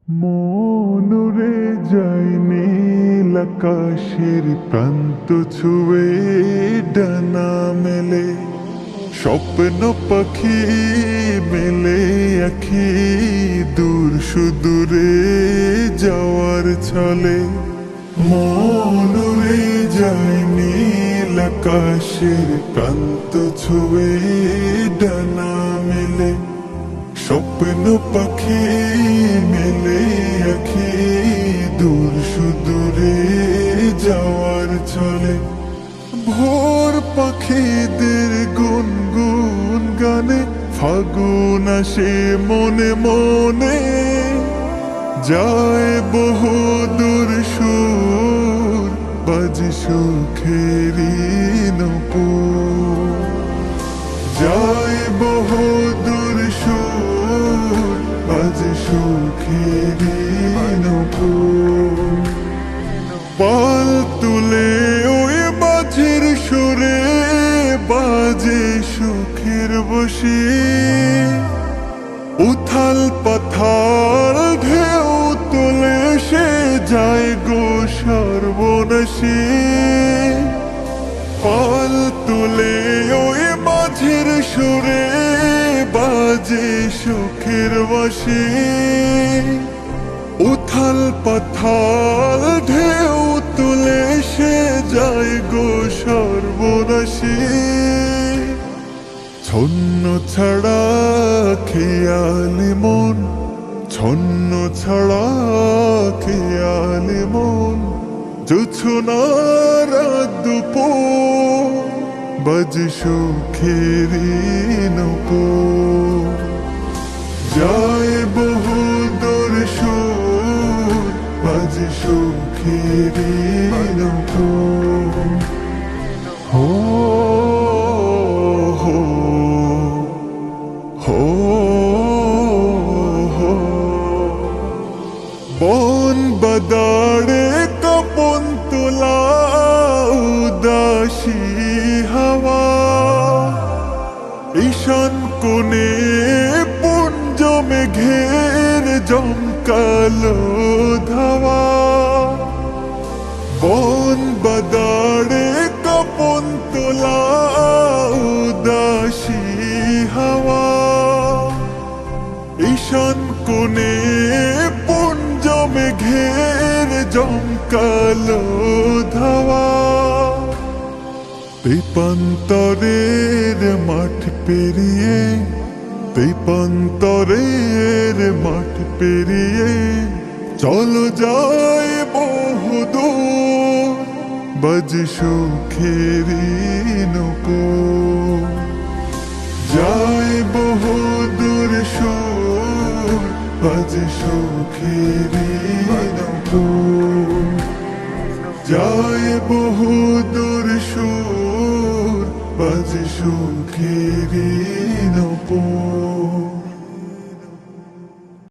মনুরে যায় নীল আকাশের প্রান্ত ছুঁয়ে ডানা মেলে, স্বপ্ন পাখি মেলে আখি দূর সুদূরে যাওয়ার ছলে। মনুরে যায় নীল আকাশের প্রান্ত ছুঁয়ে ডানা মেলে, স্বপ্ন পাখি মেলে আখি দূর সুদূরে যাওয়ার ছলে। ভোর পাখিদের গুনগুন গানে ফাগুন আসে মনে মনে, যায় বহু দূর সুর বাজে সুখেরি নূপুর, যায় বহু দূর সুর বাজে সুখেরি নূপুর। পাল তুলে ওই বাজের সুরে বাজে সুখের বসি, উথাল পাথাল ঢেউ তুলে সে যায় গো সর্বনাশী। পাল তুলে ওই মাঝের সুরে বাজে সুখের বাঁশি, উথাল পাথাল ঢেউ তুলে সে যায় গো সর্বনাশী। ছন্ন ছাড়া খেয়ালি মন, ছন্ন ছাড়া খেয়ালি মন, জোছনার দুপুর বাজে সুখেরি নূপুর, যায় বহু দূর সুর বাজে সুখেরি নূপুর। হো হো হো হো, বন বদাড়ে কপন তোলা উদাসী হাওয়া, ঈশান কোণে পুঞ্জ মেঘের জমকালো ধাওয়া। বন বদাড়ে কপন তোলা উদাসী হাওয়া, ঈশান কোণে পুঞ্জ মেঘের জমকালো ধাওয়া। তেপান্তরের মাঠ পেরিয়ে, তেপান্তরের মাঠ পেরিয়ে চলো যায় বহুদূর বাজে সুখেরি নূপুর, যায় বহু দূর সুর বাজে সুখেরি নূপুর, যায় বহু দূর সুর বাজে সুখেরি নূপুর।